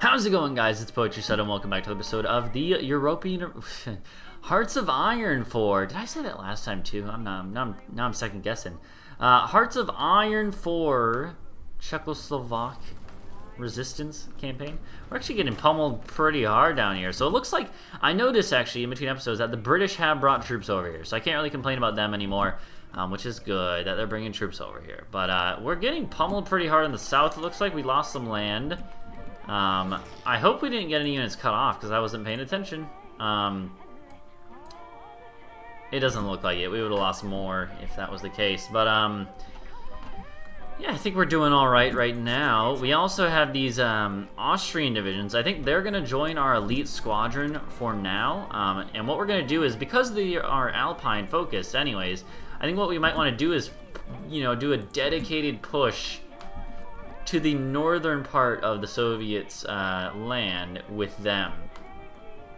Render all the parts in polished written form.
How's it going, guys? It's Poetry and welcome back to an episode of the European Hearts of Iron 4. Did I say that last time too? Now I'm second guessing. Hearts of Iron 4 Czechoslovak resistance campaign. We're actually getting pummeled pretty hard down here. So it looks like, I noticed actually in between episodes that the British have brought troops over here. So I can't really complain about them anymore, which is good that they're bringing troops over here. But we're getting pummeled pretty hard in the south. It looks like we lost some land. I hope we didn't get any units cut off because I wasn't paying attention. It doesn't look like it. We would have lost more if that was the case. But, yeah, I think we're doing all right now. We also have these Austrian divisions. I think they're going to join our elite squadron for now. And what we're going to do is, because they are Alpine focused anyways, I think what we might want to do is, you know, do a dedicated push to the northern part of the Soviets' land with them.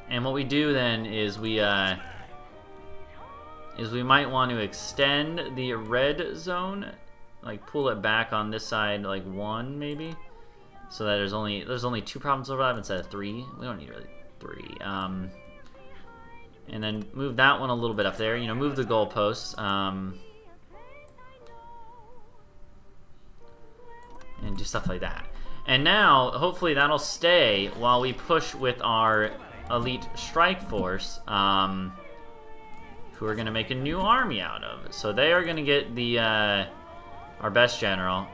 And what we do then is we might want to extend the red zone, like pull it back on this side like 1 maybe, so that there's only 2 provinces overlap instead of 3. We don't need really 3. And then move that one a little bit up there. You know, move the goalposts. And do stuff like that. And now, hopefully that'll stay while we push with our elite strike force, who are going to make a new army out of. So they are going to get the our best general.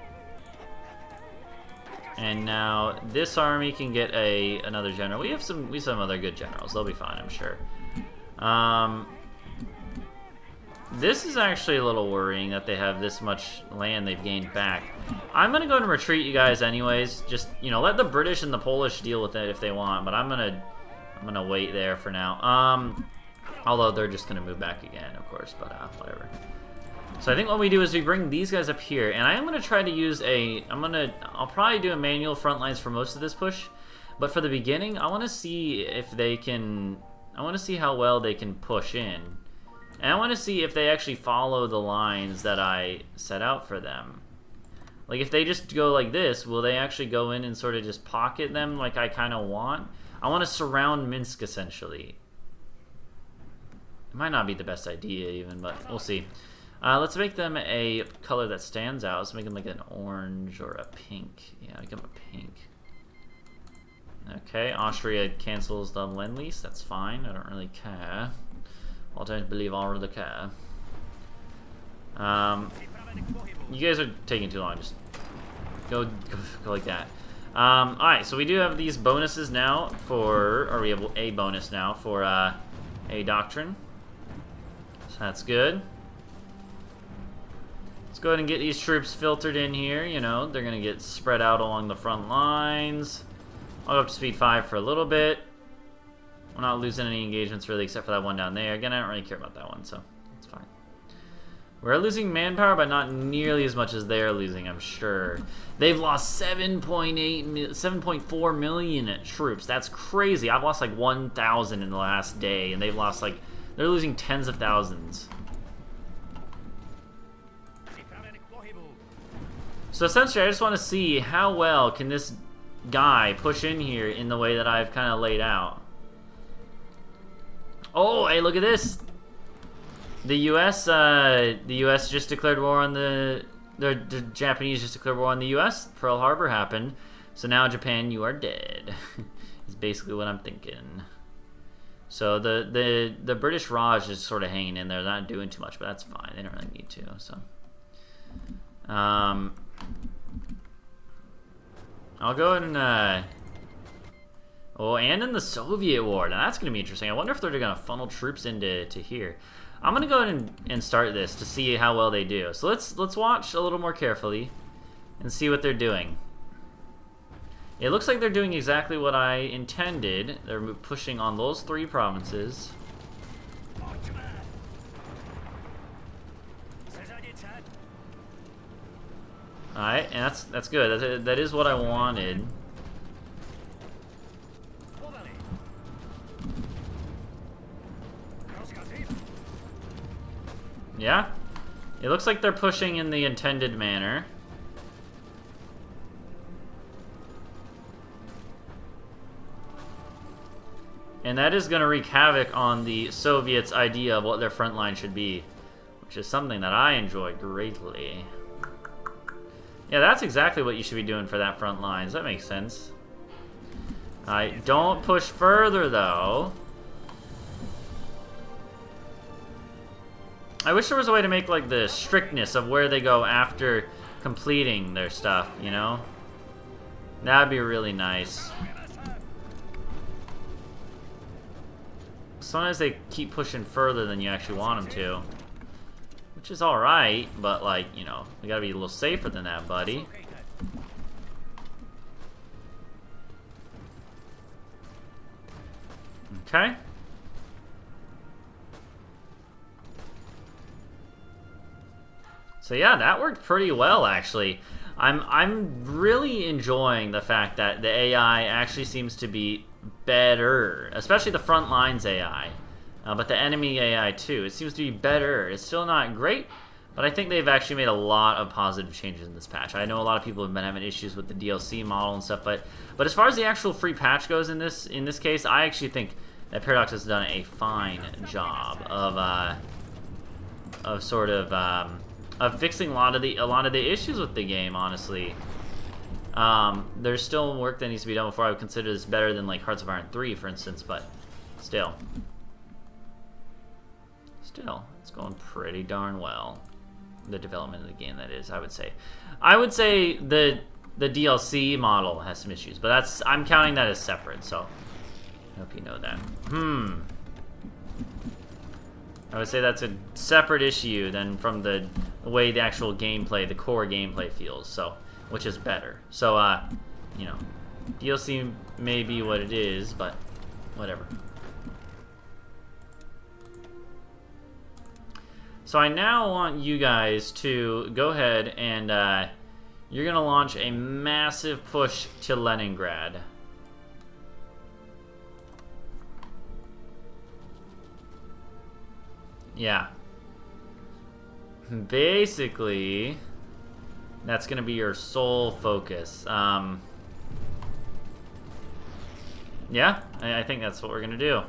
And now this army can get another general. We have some other good generals. They'll be fine, I'm sure. This is actually a little worrying that they have this much land they've gained back. I'm gonna go and retreat, you guys, anyways. Just, you know, let the British and the Polish deal with it if they want, but I'm gonna wait there for now. Although they're just gonna move back again, of course, but whatever. So I think what we do is we bring these guys up here, and I am gonna try to use I'll probably do a manual front lines for most of this push, but for the beginning, I want to see if they can. I want to see how well they can push in. And I want to see if they actually follow the lines that I set out for them. Like, if they just go like this, will they actually go in and sort of just pocket them like I kind of want? I want to surround Minsk, essentially. It might not be the best idea, even, but we'll see. Let's make them a color that stands out. Let's make them like an orange or a pink. Yeah, make them a pink. Okay, Austria cancels the Lend-Lease. That's fine. I don't really care. I don't believe I really care. You guys are taking too long. Just go like that. Alright, so we do have these bonuses now or we have a bonus now for a doctrine. So that's good. Let's go ahead and get these troops filtered in here. You know, they're going to get spread out along the front lines. I'll go up to speed 5 for a little bit. We're not losing any engagements really, except for that one down there. Again, I don't really care about that one, so it's fine. We're losing manpower, but not nearly as much as they're losing, I'm sure. They've lost 7.4 million troops. That's crazy. I've lost like 1,000 in the last day, and they've lost like, they're losing tens of thousands. So essentially, I just want to see how well can this guy push in here in the way that I've kind of laid out. Oh, hey, look at this. The U.S. just declared war on the Japanese just declared war on the U.S. Pearl Harbor happened. So now, Japan, you are dead. Is basically what I'm thinking. So the British Raj is sort of hanging in there. They're not doing too much, but that's fine. They don't really need to. So, I'll go ahead and oh, and in the Soviet war. Now that's going to be interesting. I wonder if they're going to funnel troops into here. I'm going to go ahead and start this to see how well they do. So let's watch a little more carefully and see what they're doing. It looks like they're doing exactly what I intended. They're pushing on those 3 provinces. Alright, and that's good. That is what I wanted. Yeah, it looks like they're pushing in the intended manner. And that is going to wreak havoc on the Soviets' idea of what their front line should be, which is something that I enjoy greatly. Yeah, that's exactly what you should be doing for that front line. Does that make sense? Alright, don't push further, though. I wish there was a way to make, like, the strictness of where they go after completing their stuff, you know? That'd be really nice. Sometimes they keep pushing further than you actually want them to. Which is alright, but, like, you know, we gotta be a little safer than that, buddy. Okay. So yeah, that worked pretty well, actually. I'm really enjoying the fact that the AI actually seems to be better, especially the front lines AI, but the enemy AI too. It seems to be better. It's still not great, but I think they've actually made a lot of positive changes in this patch. I know a lot of people have been having issues with the DLC model and stuff, but as far as the actual free patch goes in this case, I actually think that Paradox has done a fine job of sort of fixing a lot of the issues with the game, honestly. There's still work that needs to be done before I would consider this better than, like, Hearts of Iron 3, for instance, but still, it's going pretty darn well. The development of the game, that is, I would say. I would say the DLC model has some issues, but I'm counting that as separate, so I hope you know that. I would say that's a separate issue than from the way the actual gameplay, the core gameplay feels, so, which is better. So, you know, DLC may be what it is, but whatever. So I now want you guys to go ahead and you're going to launch a massive push to Leningrad. Yeah. Basically, that's going to be your sole focus. Yeah, I think that's what we're going to do.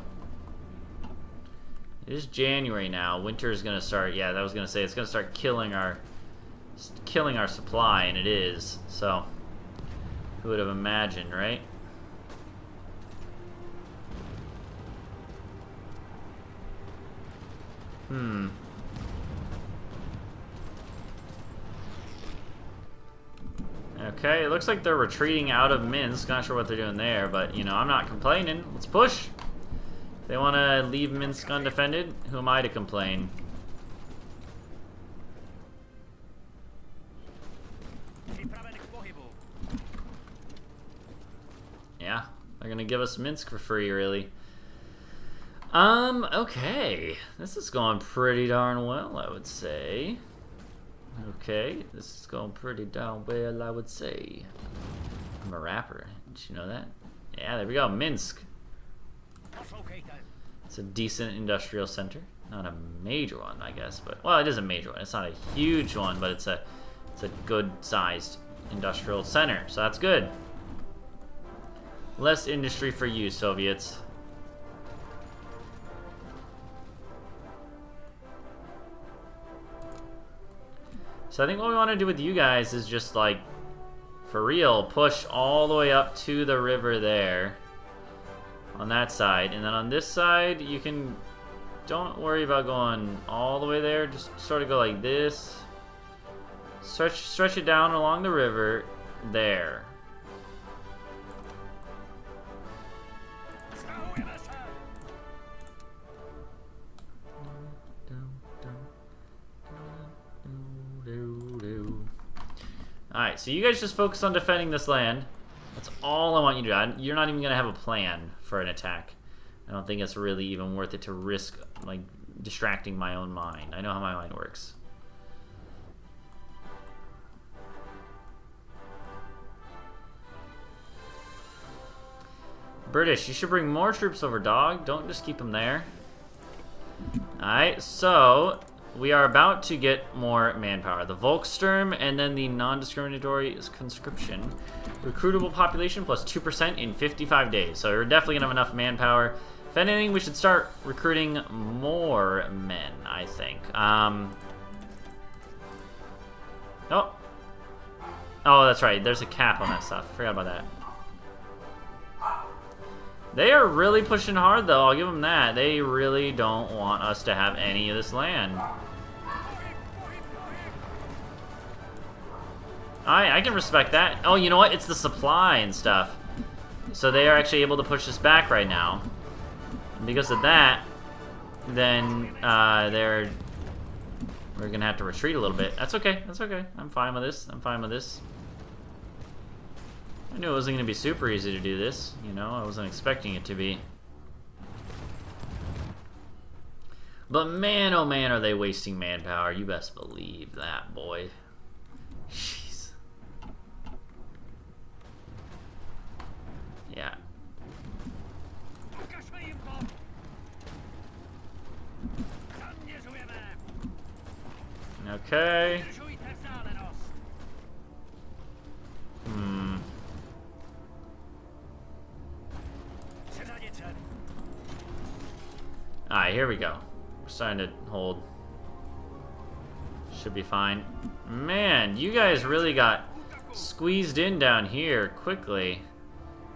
It is January now. Winter is going to start. Yeah, that was going to say it's going to start killing our supply, and it is. So, who would have imagined, right? Okay, it looks like they're retreating out of Minsk. Not sure what they're doing there, but, you know, I'm not complaining. Let's push. If they want to leave Minsk undefended, who am I to complain? Yeah, they're gonna give us Minsk for free, really. Okay. This is going pretty darn well, I would say. Okay, this is going pretty darn well, I would say. I'm a rapper. Did you know that? Yeah, there we go. Minsk. It's a decent industrial center. Not a major one, I guess, but, well, it is a major one. It's not a huge one, but it's a good-sized industrial center, so that's good. Less industry for you, Soviets. So I think what we want to do with you guys is just, like, for real, push all the way up to the river there. On that side. And then on this side, you can... Don't worry about going all the way there. Just sort of go like this. Stretch it down along the river. There. Alright, so you guys just focus on defending this land. That's all I want you to do. You're not even going to have a plan for an attack. I don't think it's really even worth it to risk, like, distracting my own mind. I know how my mind works. British, you should bring more troops over, dog. Don't just keep them there. Alright, so we are about to get more manpower. The Volkssturm and then the non-discriminatory conscription. Recruitable population plus 2% in 55 days. So we're definitely going to have enough manpower If anything, we should start recruiting more men, I think. Oh. Oh, that's right. There's a cap on that stuff. Forgot about that. They are really pushing hard, though. I'll give them that. They really don't want us to have any of this land. I can respect that. Oh, you know what? It's the supply and stuff. So they are actually able to push us back right now. And because of that, then we're gonna have to retreat a little bit. That's okay. That's okay. I'm fine with this. I'm fine with this. I knew it wasn't gonna be super easy to do this. You know, I wasn't expecting it to be. But man, oh man, are they wasting manpower. You best believe that, boy. Jeez. Yeah. Okay. Alright, here we go. We're starting to hold. Should be fine. Man, you guys really got squeezed in down here quickly.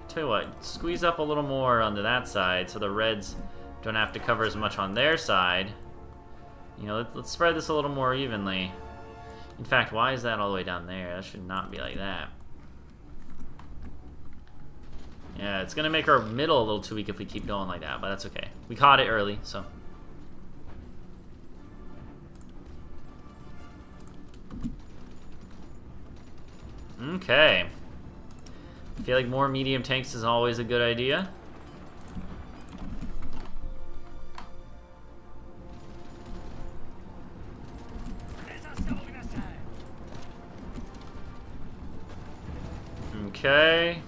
Tell you what, squeeze up a little more onto that side so the Reds don't have to cover as much on their side. You know, let's spread this a little more evenly. In fact, why is that all the way down there? That should not be like that. Yeah, it's gonna make our middle a little too weak if we keep going like that, but that's okay. We caught it early, so. Okay. I feel like more medium tanks is always a good idea. Okay.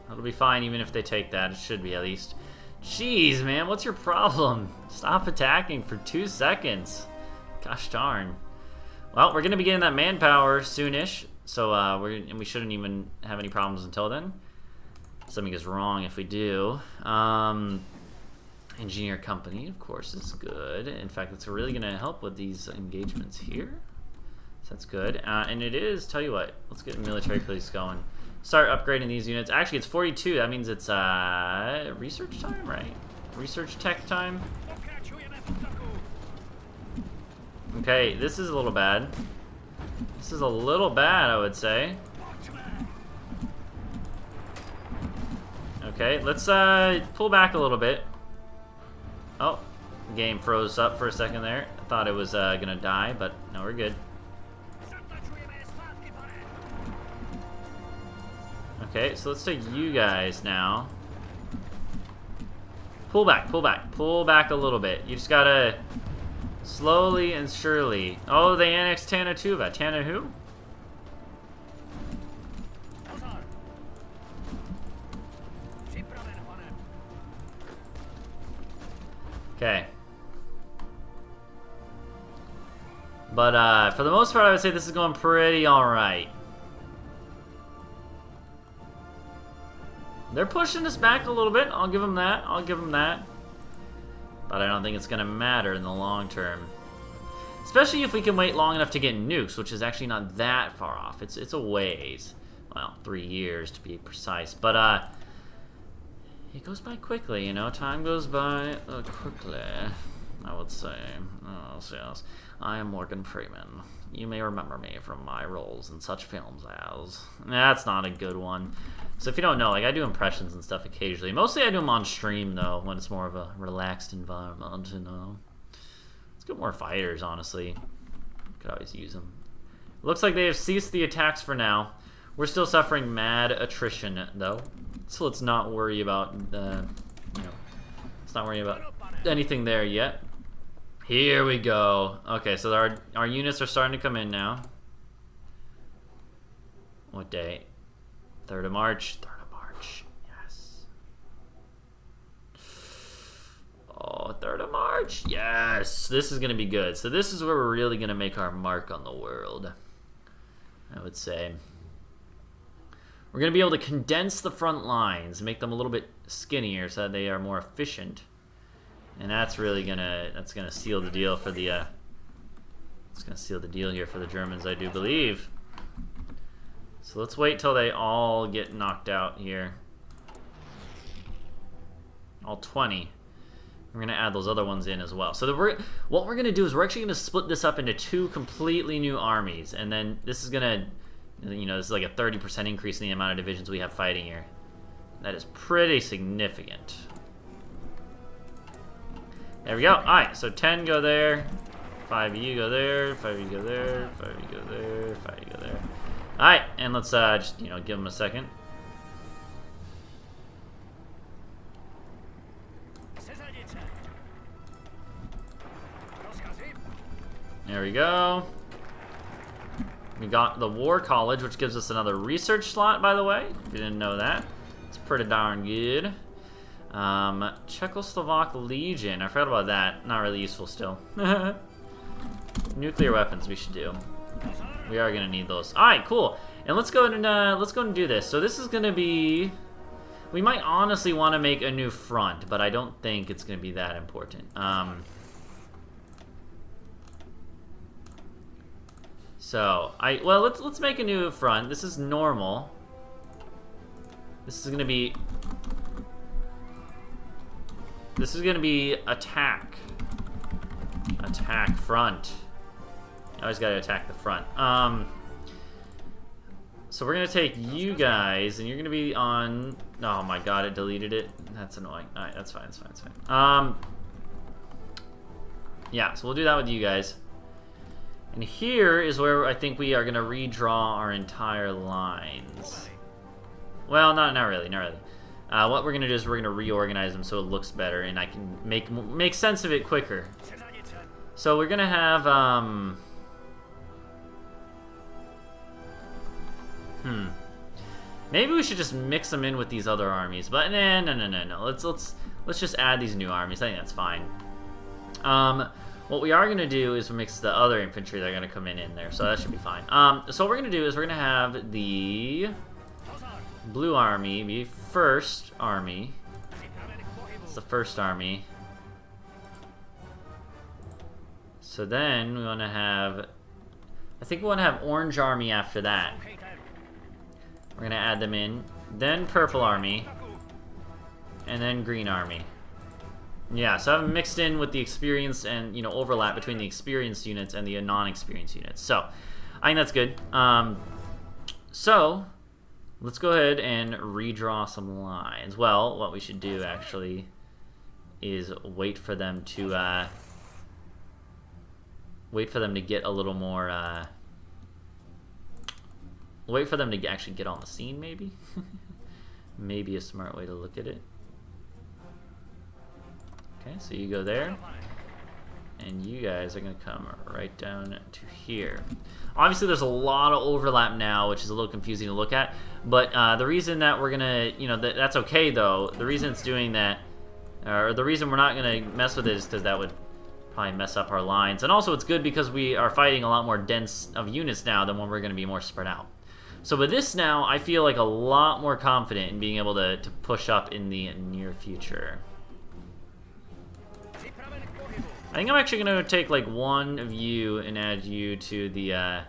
That'll be fine even if they take that. It should be at least. Jeez, man, what's your problem? Stop attacking for 2 seconds. Gosh darn. Well, we're gonna be getting that manpower soonish, so we shouldn't even have any problems until then. Something is wrong if we do. Engineer company, of course, is good. In fact, it's really gonna help with these engagements here. So that's good. And it is, tell you what, let's get military police going. Start upgrading these units. Actually, it's 42. That means it's research time, right? Research tech time. Okay, this is a little bad. This is a little bad, I would say. Okay, let's pull back a little bit. Oh, the game froze up for a second there. I thought it was gonna die, but no, we're good. Okay, so let's take you guys now. Pull back, pull back, pull back a little bit. You just gotta slowly and surely. Oh, they annexed Tanatuva. Tana who? Okay. But for the most part, I would say this is going pretty alright. They're pushing us back a little bit. I'll give them that. I'll give them that. But I don't think it's going to matter in the long term. Especially if we can wait long enough to get nukes, which is actually not that far off. It's a ways. Well, 3 years to be precise. But it goes by quickly, you know. Time goes by quickly, I would say. Oh, yes. I am Morgan Freeman. You may remember me from my roles in such films as... That's not a good one. So if you don't know, like, I do impressions and stuff occasionally. Mostly I do them on stream, though, when it's more of a relaxed environment, you know. Let's get more fighters, honestly. Could always use them. Looks like they have ceased the attacks for now. We're still suffering mad attrition, though. So let's not worry about the, you know, let's not worry about anything there yet. Here we go. Okay, so our units are starting to come in now. What day? 3rd of March. 3rd of March. Yes. Oh, 3rd of March. Yes. This is going to be good. So this is where we're really going to make our mark on the world, I would say. We're going to be able to condense the front lines, make them a little bit skinnier so that they are more efficient. And that's really gonna seal the deal for the it's gonna seal the deal here for the Germans, I do believe. So let's wait till they all get knocked out here. All 20. We're gonna add those other ones in as well. So what we're gonna do is we're actually gonna split this up into 2 completely new armies, and then this is gonna, you know, this is like a 30% increase in the amount of divisions we have fighting here. That is pretty significant. There we go. Alright, so 10 go there, 5 of you go there, 5 of you go there, 5 of you go there, 5 of you go there. Alright, and let's just, you know, give them a second. There we go. We got the War College, which gives us another research slot, by the way, if you didn't know that. It's pretty darn good. Czechoslovak Legion. I forgot about that. Not really useful still. Nuclear weapons we should do. We are gonna need those. Alright, cool. And let's go and do this. So this is gonna be, we might honestly want to make a new front, but I don't think it's gonna be that important. So well, let's make a new front. This is normal. This is gonna be attack. Attack front. You always gotta attack the front. So we're gonna take you guys, and you're gonna be on. Oh my god, it deleted it. That's annoying. All right, that's fine. That's fine. That's fine. Yeah, so we'll do that with you guys. And here is where I think we are gonna redraw our entire lines. Well, not really, not really. What we're gonna do is we're gonna reorganize them so it looks better, and I can make sense of it quicker. So we're gonna have maybe we should just mix them in with these other armies, but no. Let's just add these new armies. I think that's fine. What we are gonna do is mix the other infantry that are gonna come in there, so that should be fine. So what we're gonna do is we're gonna have the Blue Army be first army. It's the first army. So then we want to have, I think we want to have Orange Army after that. We're gonna add them in, then Purple Army, and then Green Army. Yeah, so I've mixed in with the experience and, you know, overlap between the experienced units and the non-experienced units. So I think that's good. So let's go ahead and redraw some lines. Well, what we should do actually is wait for them to get a little more. Wait for them to actually get on the scene, maybe. Maybe a smart way to look at it. Okay, so you go there, and you guys are gonna come right down to here. Obviously, there's a lot of overlap now, which is a little confusing to look at. But the reason that we're gonna, you know, that's okay though. The reason it's doing that, or the reason we're not gonna mess with it, is because that would probably mess up our lines. And also, it's good because we are fighting a lot more dense of units now than when we're gonna be more spread out. So with this now, I feel like a lot more confident in being able to push up in the near future. I think I'm actually going to take like one of you and add you to the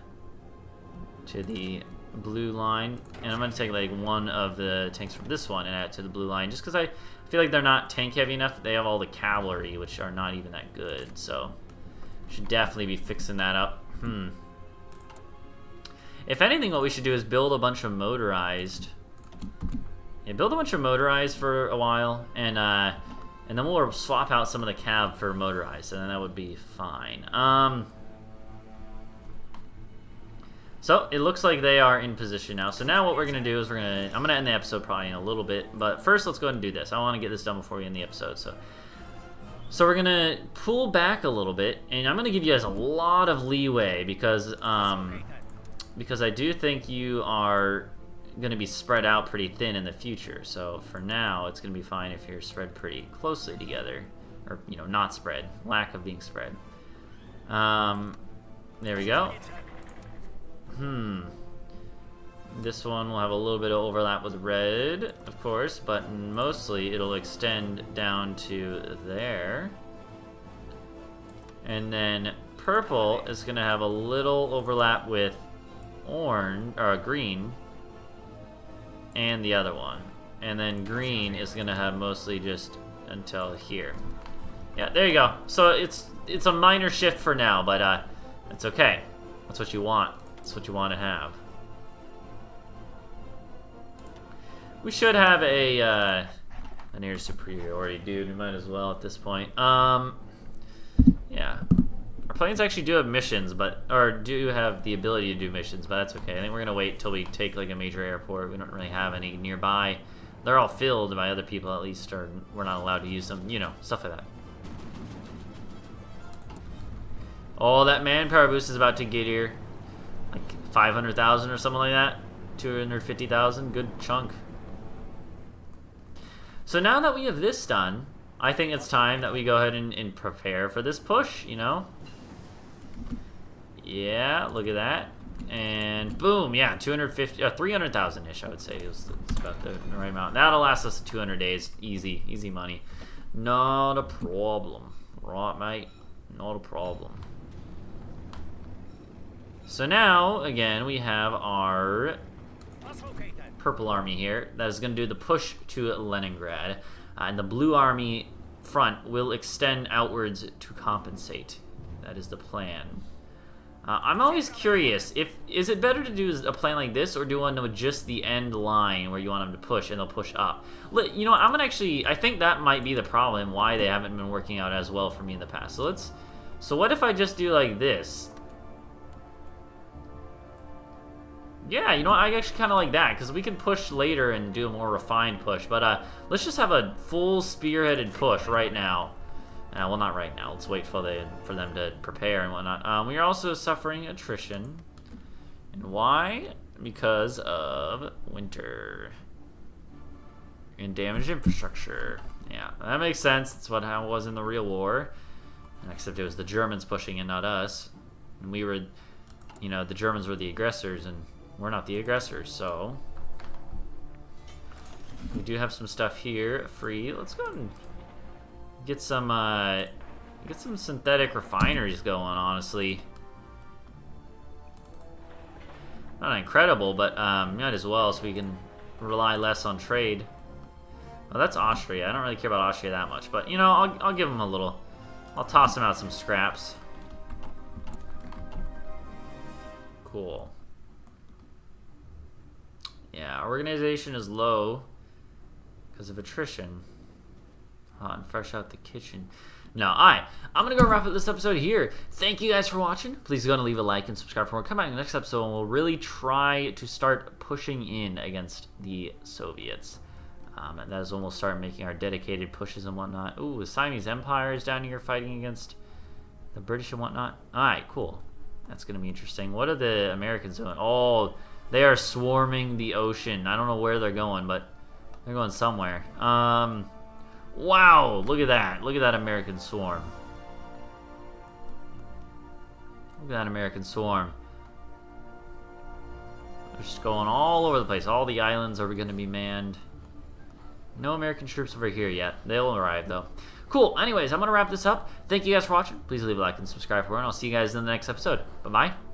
blue line, and I'm going to take like one of the tanks from this one and add it to the blue line, just because I feel like they're not tank heavy enough. They have all the cavalry, which are not even that good, so should definitely be fixing that up. If anything, what we should do is build a bunch of motorized. Yeah, build a bunch of motorized for a while, and then we'll swap out some of the cav for motorized, and then that would be fine. So it looks like they are in position now. So now what we're gonna do is I'm gonna end the episode probably in a little bit, but first let's go ahead and do this. I want to get this done before we end the episode. So we're gonna pull back a little bit, and I'm gonna give you guys a lot of leeway because I do think you are going to be spread out pretty thin in the future. So for now, it's going to be fine if you're spread pretty closely together, or, you know, not spread, lack of being spread. There we go. This one will have a little bit of overlap with red, of course, but mostly it'll extend down to there. And then purple is going to have a little overlap with orange or green and the other one. And then green is going to have mostly just until here. Yeah, there you go. So it's a minor shift for now, but it's okay. That's what you want. That's what you want to have. We should have an air superiority, dude. We might as well at this point. Yeah. Our planes actually do have missions, or do have the ability to do missions, but that's okay. I think we're gonna wait till we take like a major airport. We don't really have any nearby. They're all filled by other people at least, or we're not allowed to use them. You know, stuff like that. Oh, that manpower boost is about to get here. Like 500,000 or something like that. 250,000, good chunk. So now that we have this done, I think it's time that we go ahead and prepare for this push, you know? Yeah, look at that. And boom, yeah, 300,000-ish, I would say. It's about the right amount. That'll last us 200 days. Easy, easy money. Not a problem. Right, mate? Not a problem. So now, again, we have our purple army here that is going to do the push to Leningrad. And the blue army front will extend outwards to compensate. That is the plan. I'm always curious, is it better to do a plan like this, or do one with just the end line where you want them to push and they'll push up? You know, I think that might be the problem, why they haven't been working out as well for me in the past. So what if I just do like this? Yeah, you know what, I actually kind of like that, because we can push later and do a more refined push, but let's just have a full spearheaded push right now. Well, not right now. Let's wait for them to prepare and whatnot. We are also suffering attrition. And why? Because of winter. And damaged infrastructure. Yeah, that makes sense. That's how it was in the real war. Except it was the Germans pushing and not us. And we were, you know, the Germans were the aggressors and we're not the aggressors, so. We do have some stuff here free. Let's go and get some synthetic refineries going, honestly. Not incredible, but might as well, so we can rely less on trade. Well, that's Austria. I don't really care about Austria that much, but you know, I'll give them a little. I'll toss them out some scraps. Cool. Yeah, our organization is low because of attrition. Hot and fresh out the kitchen. No, I'm going to go wrap up this episode here. Thank you guys for watching. Please go and leave a like and subscribe for more. Come back in the next episode and we'll really try to start pushing in against the Soviets. And that is when we'll start making our dedicated pushes and whatnot. Ooh, the Siamese Empire is down here fighting against the British and whatnot. Alright, cool. That's going to be interesting. What are the Americans doing? Oh, they are swarming the ocean. I don't know where they're going, but they're going somewhere. Wow, look at that. Look at that American swarm. Look at that American swarm. They're just going all over the place. All the islands are going to be manned. No American troops over here yet. They'll arrive, though. Cool. Anyways, I'm going to wrap this up. Thank you guys for watching. Please leave a like and subscribe for more, and I'll see you guys in the next episode. Bye-bye.